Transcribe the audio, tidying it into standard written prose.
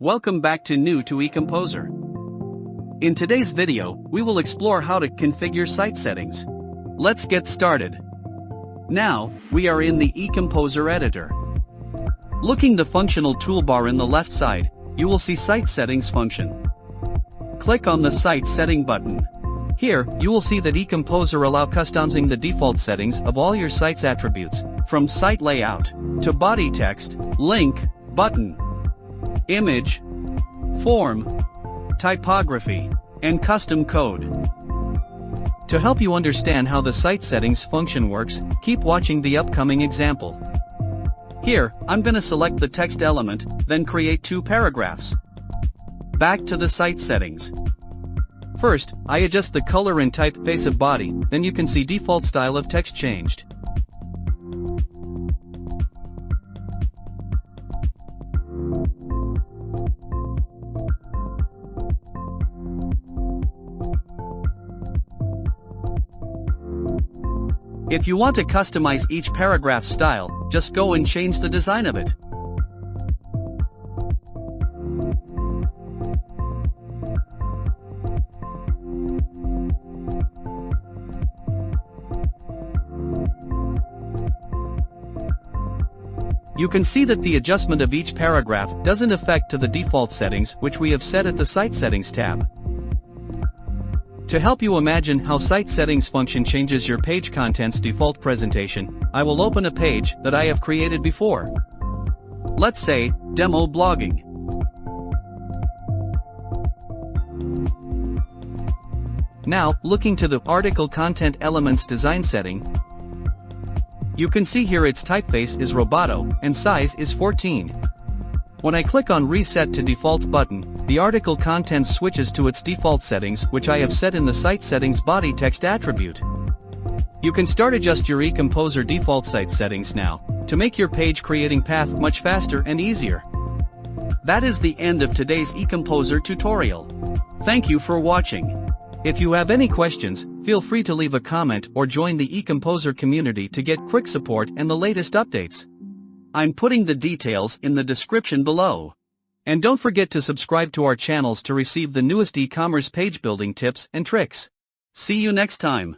Welcome back to New to EComposer. In today's video, we will explore how to configure site settings. Let's get started. Now, we are in the EComposer editor. Looking the functional toolbar in the left side, you will see Site Settings function. Click on the Site Setting button. Here, you will see that EComposer allows customizing the default settings of all your site's attributes, from site layout, to body text, link, button, image, form, typography, and custom code. To help you understand how the site settings function works, keep watching the upcoming example. Here, I'm gonna select the text element, then create 2 paragraphs. Back to the site settings. First, I adjust the color and typeface of body, then you can see default style of text changed. If you want to customize each paragraph style, just go and change the design of it. You can see that the adjustment of each paragraph doesn't affect to the default settings which we have set at the Site Settings tab. To help you imagine how Site Settings function changes your page content's default presentation, I will open a page that I have created before. Let's say, Demo Blogging. Now, looking to the Article Content Elements design setting, you can see here its typeface is Roboto, and size is 14. When I click on Reset to Default button, the article content switches to its default settings which I have set in the Site Settings body text attribute. You can start adjust your EComposer default site settings now, to make your page creating path much faster and easier. That is the end of today's EComposer tutorial. Thank you for watching. If you have any questions, feel free to leave a comment or join the EComposer community to get quick support and the latest updates. I'm putting the details in the description below. And don't forget to subscribe to our channels to receive the newest e-commerce page building tips and tricks. See you next time.